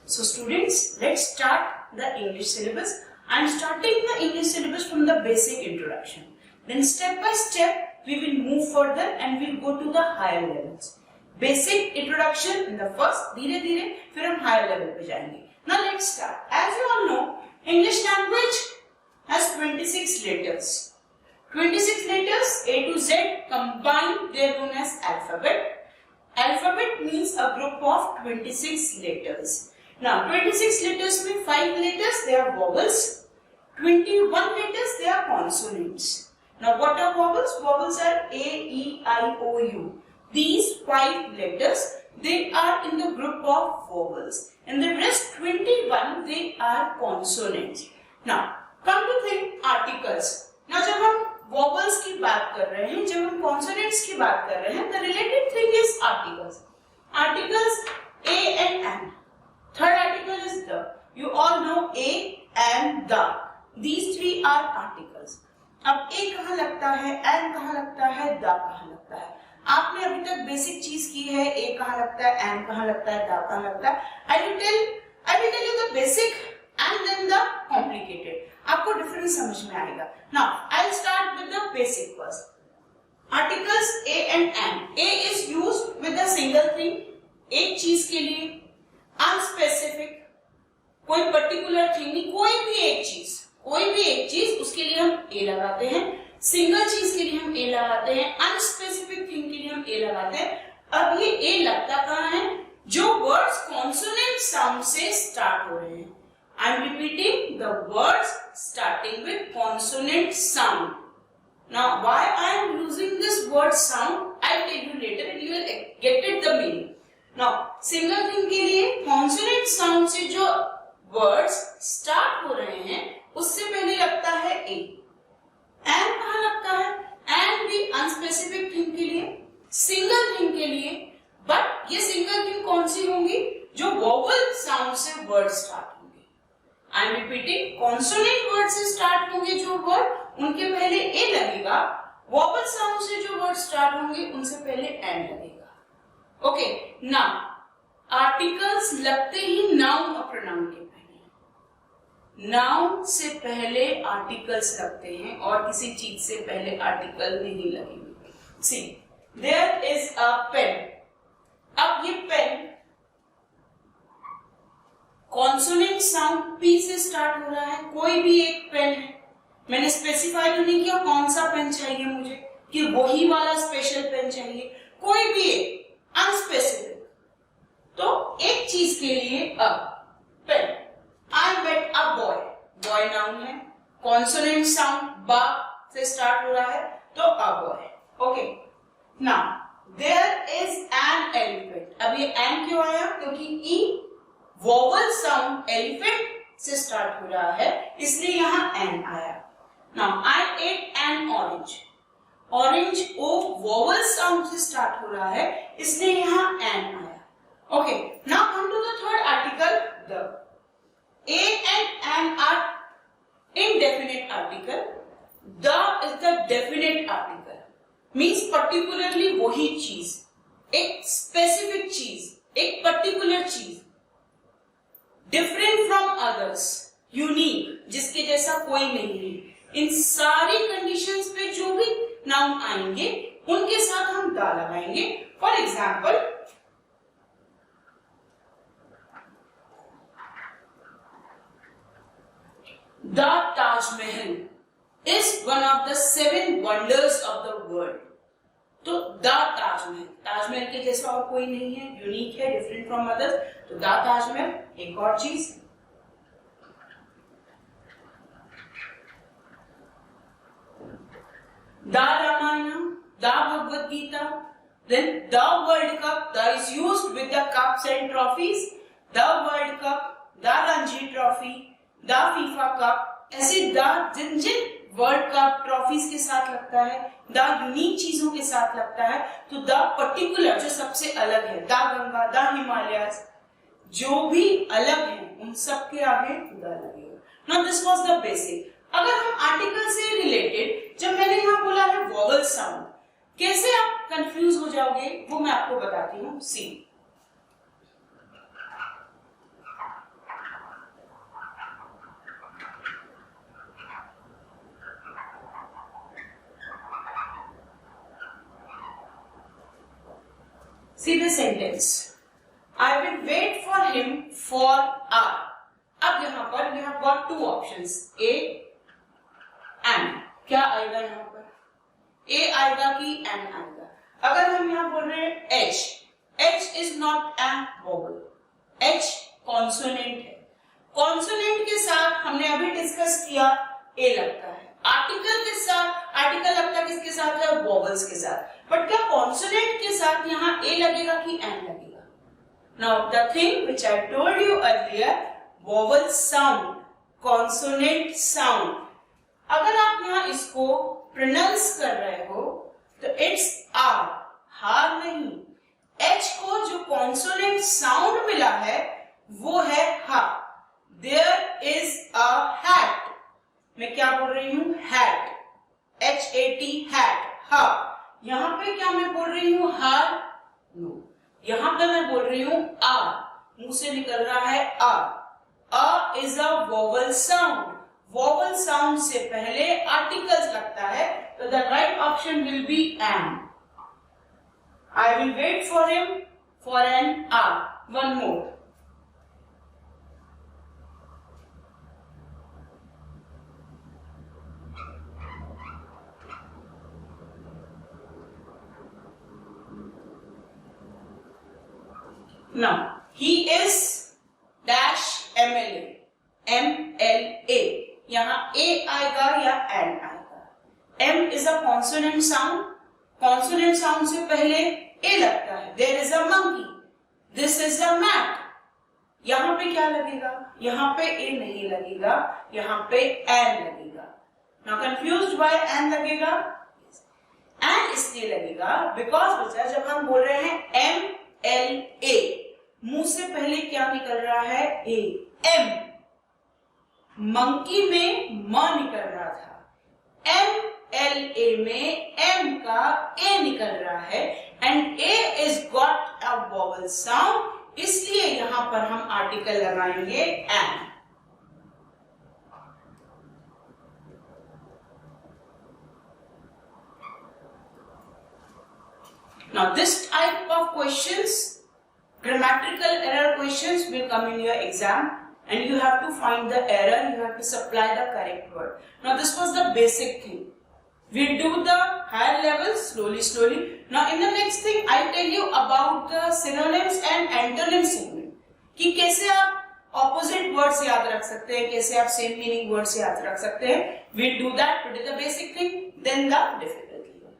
So students, let's start the English syllabus. I am starting the English syllabus from the basic introduction. Then step by step we will move further and we will go to the higher levels. Basic introduction in the first, धीरे धीरे फिर हम higher level पे जाएंगे. Now let's start. As you all know, English language has 26 letters. 26 letters A to Z combined, they are known as alphabet. Alphabet means a group of 26 letters. Now 26 letters में 5 letters they are vowels. 21 letters they are consonants. Now what are vowels? Vowels are A, E, I, O, U. These 5 letters they are in the group of vowels. And the rest 21 they are consonants. Now come to think articles. Now जब हम vowels की बात कर रहे हैं, जब हम consonants की बात कर रहे हैं, the related thing is articles. Articles A and N. Third article is the. You all know A and the. These three are articles. अब A कहाँ लगता है, N कहाँ लगता है, the कहाँ लगता है. आपने अभी तक बेसिक चीज की है, A कहाँ लगता है, N कहाँ लगता है, the कहाँ लगता है. I will tell you the basic and then the complicated. आपको डिफरेंस समझ में आएगा. Now I'll start with the basic first. Articles A and N. A is used with a single thing. एक चीज के लिए. Unspecific. कोई पर्टिकुलर थिंग नहीं, कोई भी एक चीज उसके लिए हम A लगाते हैं. सिंगल चीज के लिए हम A लगाते हैं. अनस्पेसिफिक थिंग के लिए हम A लगाते हैं. अब ये A लगता कहाँ है? जो वर्ड्स कॉन्सोनेंट साउंड से स्टार्ट हो रहे हैं. I am repeating the words starting with consonant sound. Now why I am using this word sound, I will tell you later and you will get it the meaning. Now single thing के लिए consonant sound से जो words start हो रहे हैं उससे पहले लगता है A. And कहाँ लगता है? And भी unspecific thing के लिए, single thing के लिए, but ये single thing कौन सी होंगी? जो vowel sound से word start होंगे. I am repeating, consonant word से start होंगे जो word, उनके पहले A लगेगा. vowel sound से जो word start होंगे उनसे पहले N लगेगा. Okay, now articles लगते ही noun और pronoun के पहले. Noun से पहले articles लगते हैं और किसी चीज से पहले article नहीं लगेंगे. See, there is a pen. अब ये pen कॉन्सोनेंट साउंड P से स्टार्ट हो रहा है. कोई भी एक पेन है, मैंने स्पेसिफाई तो नहीं किया कौन सा पेन चाहिए मुझे, कि वही वाला स्पेशल पेन चाहिए. कोई भी एक अनस्पेसिफिक. तो एक चीज के लिए अब pen. I met a boy. Boy noun है. कॉन्सोनेंट साउंड बा से स्टार्ट हो रहा है तो a boy. Okay. Now there is an elephant. अब ये एन क्यों आया? क्योंकि ई वोवल साउंड एलिफेंट से स्टार्ट हो रहा है इसलिए यहां एन आया. Now I ate an orange. Orange O vowel sound से स्टार्ट हो रहा है इसलिए यहां एन आया. Okay. Now come to the third article the. A and N are indefinite article. The is the definite article. Means particularly वही चीज, एक स्पेसिफिक चीज, एक पर्टिकुलर चीज. डिफरेंट फ्रॉम अदर्स, यूनिक, जिसके जैसा कोई नहीं है. इन सारी कंडीशंस पे जो भी नाउन आएंगे उनके साथ हम दा लगाएंगे. For example, the Taj Mahal is one of the 7 wonders of the world. तो द ताजमहल, ताजमहल के जैसा और कोई नहीं है, यूनिक है, डिफरेंट फ्रॉम अदर्स. तो द ताजमहल. एक और चीज, the Ramayana, the Bhagavad Gita. Then the World Cup, the is used with the cups and trophies. The World Cup, the Ranji Trophy, the FIFA Cup. ऐसे द जिन जिन वर्ल्ड कप ट्रॉफीज के साथ लगता है, द यूनिक चीजों के साथ लगता है. तो द पर्टिकुलर जो सबसे अलग है, द गंगा, द हिमालयस, जो भी अलग है उन सब के आगे द लगेगा. Now this was the basic. अगर हम आर्टिकल से रिलेटेड, जब मैंने यहाँ बोला है वोवल साउंड, कैसे आप कंफ्यूज हो जाओगे वो मैं आपको बताती हूँ. सी, See the sentence. I will wait for him for hour. अब यहाँ पर we have got two options, A and. क्या आएगा यहाँ पर? A आएगा कि N आएगा? अगर हम यहाँ बोल रहे हैं H, H is not a vowel. H consonant है. कॉन्सोनेंट के साथ हमने अभी डिस्कस किया A लगता है. आर्टिकल के साथ, आर्टिकल लगता है किसके साथ है? वॉवल्स के साथ. बट क्या कॉन्सोनेंट के साथ यहाँ A लगेगा कि N लगेगा? Now the thing which I told you earlier, vowel sound, consonant sound. अगर आप यहाँ इसको प्रोनाउंस कर रहे हो तो इट्स आर, हार नहीं. H को जो कॉन्सोनेंट साउंड मिला है वो है हा. There is a hat. मैं क्या बोल रही हूँ? hat. H-A-T, hat. हा. यहाँ पे क्या मैं बोल रही हूँ? हार? नो. यहाँ पे मैं बोल रही हूँ आर. मुंह से निकल रहा है R. A is a vowel sound. Vowel sound से पहले आर्टिकल्स लगता है, तो the right option will be an. I will wait for him for an hour. One more. Now, he is dash MLA. MLA. यहाँ A आएगा या N आएगा? M is a consonant sound. Consonant sound से पहले A लगता है. There is a monkey. This is a mat. यहाँ पे क्या लगेगा? यहाँ पे A नहीं लगेगा, यहाँ पे N लगेगा. Now confused why N लगेगा? N इसलिए लगेगा because बच्चा जब हम बोल रहे हैं MLA, मुंह से पहले क्या निकल रहा है? A. M. मंकी में म निकल रहा था. MLA में M का A निकल रहा है and A is got a vowel sound, इसलिए यहां पर हम आर्टिकल लगाएंगे N. Now this type of questions, grammatical error questions, will come in your exam and you have to find the error, you have to supply the correct word. Now this was the basic thing. We'll do the higher level slowly. Now in the next thing I tell you about the synonyms and antonym segment. कि कैसे आप opposite words याद रख सकते हैं, कैसे आप same meaning words याद रख सकते हैं. We'll do that today, the basic thing, then the difficult one.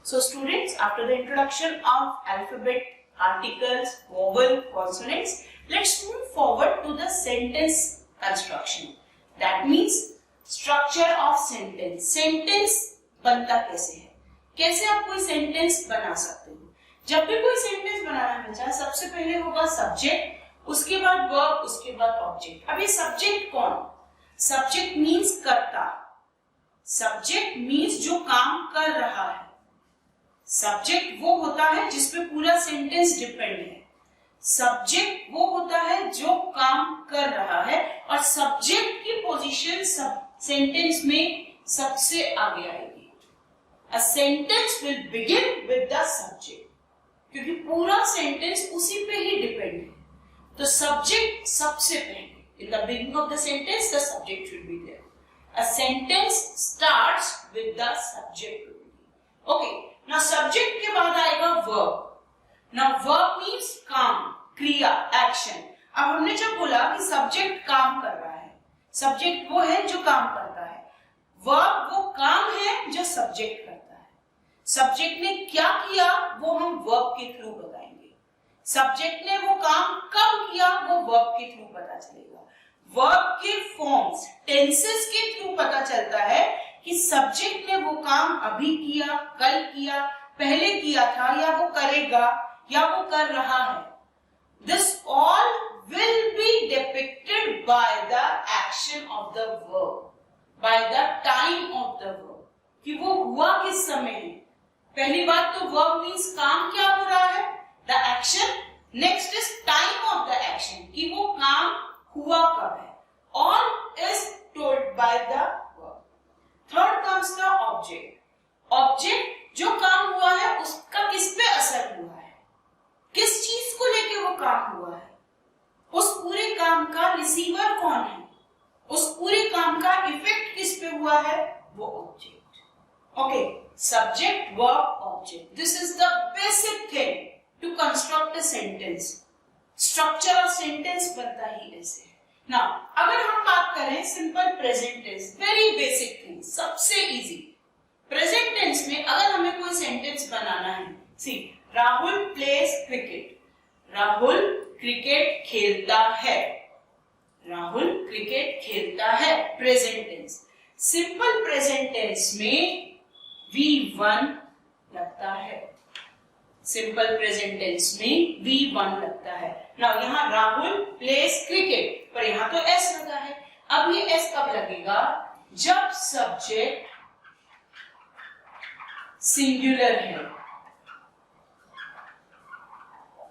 So students, after the introduction of alphabet, articles, vowel, consonants, let's move forward to the sentence construction. That means structure of sentence. Sentence बनता कैसे है? कैसे आप कोई sentence बना सकते हो? जब भी कोई sentence बनाना है बच्चा, सबसे पहले होगा subject, उसके बाद verb, उसके बाद object. अब ये subject कौन? Subject means कर्ता. Subject means जो काम कर रहा है. Subject वो होता है जिसपे पूरा sentence डिपेंड है. सब्जेक्ट वो होता है जो काम कर रहा है और सब्जेक्ट की पोजीशन सेंटेंस में सबसे आगे आएगी. A sentence will begin with the subject, क्योंकि पूरा सेंटेंस उसी पे ही डिपेंड है. तो सब्जेक्ट सबसे पहले. In the beginning of the sentence the subject will be there. A sentence starts with the subject. Okay, now subject के बाद आएगा वर्ब. Now verb means काम, क्रिया, एक्शन. अब हमने जब बोला कि सब्जेक्ट काम कर रहा है, सब्जेक्ट वो है जो काम करता है. वर्ब वो काम है जो सब्जेक्ट करता है. सब्जेक्ट ने क्या किया वो हम वर्ब के थ्रू बताएंगे. सब्जेक्ट ने वो काम कब किया वो वर्ब के थ्रू पता चलेगा. वर्ब के फॉर्म्स, टेंसेस के थ्रू पता चलता है कि सब्जेक्ट ने वो काम अभी किया, कल किया, पहले किया था, या वो करेगा, या वो कर रहा है. This all will be depicted by the action of the verb, by the time of the verb. कि वो हुआ किस समय है. पहली बात तो verb means काम क्या हो रहा है, the action. Next is time of the action, कि वो काम हुआ कब है. All is told by the verb. Third comes the object. Object जो काम हुआ है उसका किस पे असर हुआ है. किस चीज को लेके वो काम हुआ है, उस पूरे काम का रिसीवर कौन है, उस पूरे काम का इफेक्ट किस पे हुआ है, वो object. Okay, subject verb object, this is the basic thing to construct a sentence. Structure of sentence बनता ही ऐसे। नाउ अगर हम बात करें simple present tense, very basic thing, सबसे इजी। प्रेजेंट टेंस में अगर हमें कोई सेंटेंस बनाना है, see Rahul plays cricket, Rahul cricket खेलता है, राहुल क्रिकेट खेलता है, present tense. Simple present tense में V1 लगता है, सिंपल प्रेजेंट टेंस में V1 लगता है। नाउ यहाँ राहुल प्लेज क्रिकेट, पर यहाँ तो S लगा है। अब ये S कब लगेगा, जब सब्जेक्ट सिंगुलर है।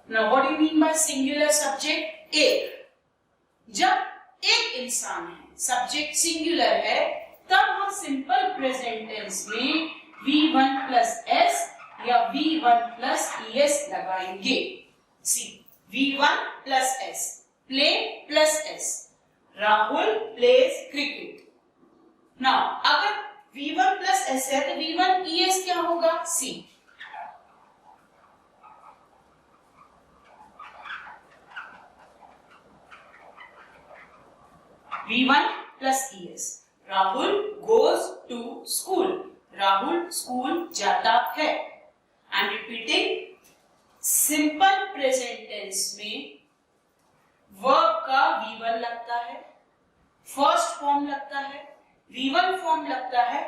Now what do you mean by singular subject, एक। जब एक इंसान है, सब्जेक्ट सिंगुलर है, तब हम सिंपल प्रेजेंट टेंस में V1 प्लस S या V1 प्लस ES लगाएंगे। सी V1 plus S, play plus S, Rahul plays cricket. Now अगर V1 प्लस S है तो V1 ES क्या होगा, see V1 plus ES, Rahul goes to school, Rahul school जाता है। I am repeating, simple present tense में verb का V1 लगता है, फर्स्ट फॉर्म लगता है, V1 फॉर्म लगता है,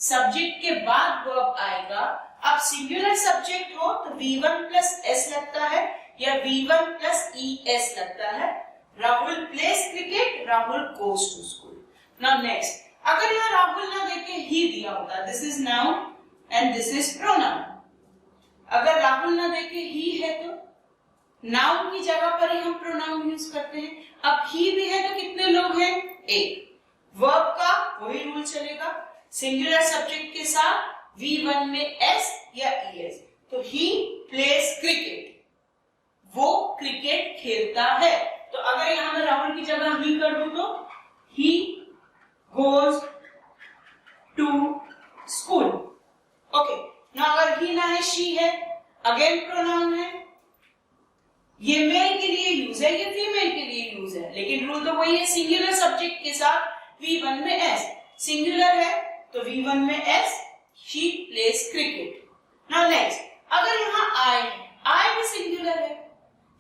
सब्जेक्ट के बाद वर्ब आएगा। अब सिंगुलर सब्जेक्ट हो तो V1 प्लस S लगता है या V1 प्लस ES लगता है। Rahul plays cricket, Rahul goes to school. Now next, अगर यहाँ राहुल ना देके ही दिया होता, this is noun and this is pronoun. अगर राहुल ना देके ही है तो नाउन की जगह पर ही हम प्रोनाउन यूज करते हैं। अब ही भी है तो कितने लोग हैं, एक। वर्ब का वही रूल चलेगा, सिंगुलर सब्जेक्ट के साथ V1 में S या ES, तो ही प्लेज क्रिकेट, वो क्रिकेट खेलता है। तो अगर यहां मैं राहुल की जगह ही कर दूं तो he goes to school. Okay, ना अगर ही ना है, शी है, अगेन प्रोनाउन है। ये मेल के लिए यूज है, ये फीमेल के लिए यूज है, लेकिन रूल तो वही है, सिंगुलर सब्जेक्ट के साथ V1 में S, सिंगुलर है तो V1 में S, she plays cricket. Now next, अगर यहाँ I है, I भी सिंगुलर है,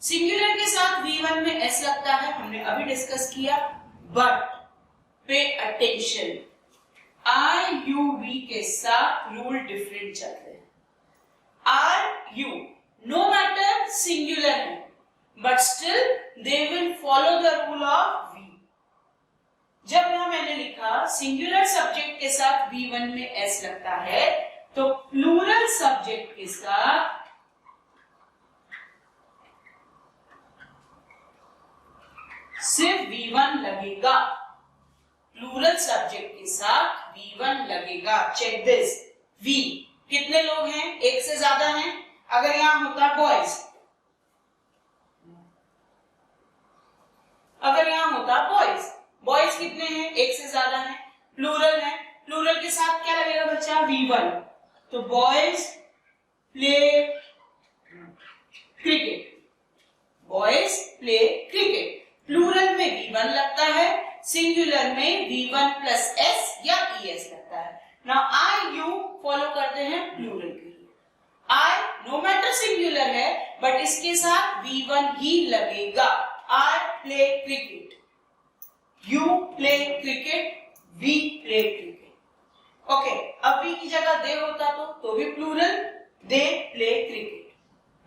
सिंगुलर के साथ V1 में S लगता है, हमने अभी डिस्कस किया। But pay attention, I U V के साथ रूल डिफरेंट चलते हैं। R U no matter singular है, but still they will follow the rule of V। जब यहां मैंने लिखा सिंगुलर सब्जेक्ट के साथ V1 में S लगता है, तो प्लूरल सब्जेक्ट के साथ सिर्फ V1 लगेगा, प्लूरल सब्जेक्ट के साथ V1 लगेगा। चेक दिस, V कितने लोग हैं, एक से ज्यादा हैं। अगर यहां होता बॉयज, अगर यहां होता बॉयज, बॉयज कितने हैं, एक से ज्यादा हैं, प्लूरल है, प्लूरल के साथ क्या लगेगा बच्चा, V1। तो boys play cricket, boys play cricket, plural में V1 लगता है, सिंगुलर में V1 प्लस S या ES लगता है। नाउ I U फॉलो करते हैं प्लूरल के लिए। I नो मैटर सिंगुलर है, बट इसके साथ V1 ही लगेगा। I play cricket, You play cricket, We play cricket. Okay, अब V की जगह दे होता तो भी plural, they play cricket.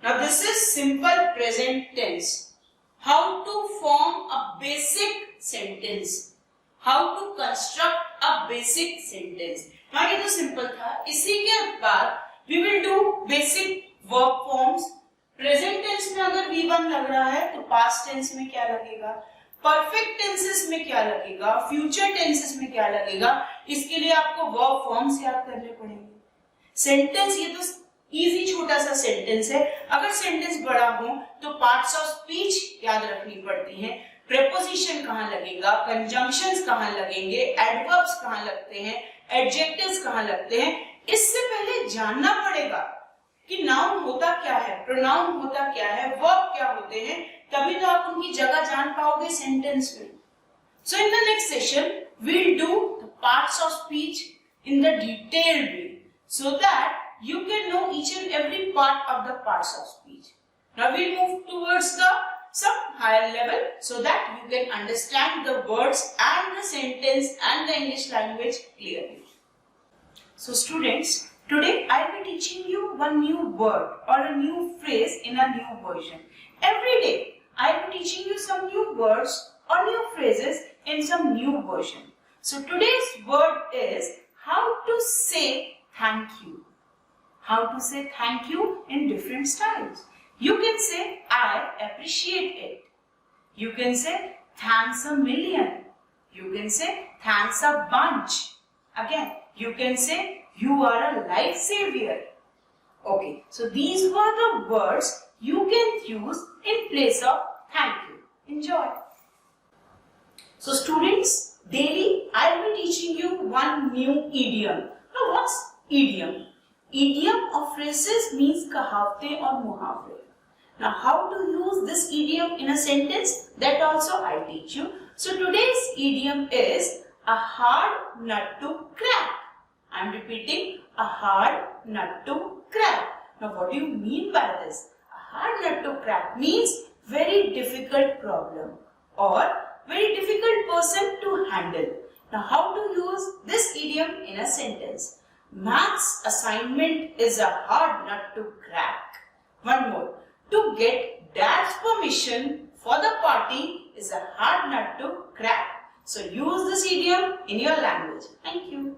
Now this is simple present tense. How to form a basic sentence, how to construct a basic sentence। हाँ, ये तो simple था। इसी के बाद we will do basic verb forms। Present tense में अगर V1 लग रहा है तो पास्ट टेंस में क्या लगेगा, परफेक्ट टेंसेस में क्या लगेगा, फ्यूचर टेंसेस में क्या लगेगा। इसके लिए आपको वर्ब फॉर्म्स याद करने पड़ेंगे। सेंटेंस ये तो इजी छोटा सा सेंटेंस है। अगर सेंटेंस बड़ा हो तो पार्ट्स ऑफ स्पीच याद रखनी पड़ती हैं। प्रेपोजिशन कहाँ लगेगा, कंजंक्शंस कहाँ लगेंगे, एडवर्ब्स कहाँ लगते हैं, एडजेक्टिव्स कहाँ लगते हैं, इससे पहले जानना पड़ेगा कि नाउन होता क्या है, प्रोनाउन होता क्या है, वर्ब क्या होते हैं, तभी तो आप उनकी जगह जान पाओगे सेंटेंस में। So in the next session, we'll do the parts of speech in the detailed way so that you can know each and every part of the parts of speech. Now we'll move towards the some higher level so that you can understand the words and the sentence and the English language clearly. So students, today I'll be teaching you one new word or a new phrase in a new version. Every day I'll be teaching you some new words or new phrases in some new version. So today's word is how to say thank you. How to say thank you in different styles. You can say I appreciate it. You can say thanks a million. You can say thanks a bunch. Again, you can say you are a life savior. Okay, so these were the words you can use in place of thank you. Enjoy. So students, daily I will be teaching you one new idiom. Now what's idiom? Idiom or phrases means कहावतें और मुहावरे. Now how to use this idiom in a sentence, that also I teach you. So today's idiom is a hard nut to crack. I am repeating, a hard nut to crack. Now what do you mean by this? A hard nut to crack means very difficult problem or very difficult person to handle. Now how to use this idiom in a sentence? Maths assignment is a hard nut to crack. One more. To get dad's permission for the party is a hard nut to crack. So use this idiom in your language. Thank you.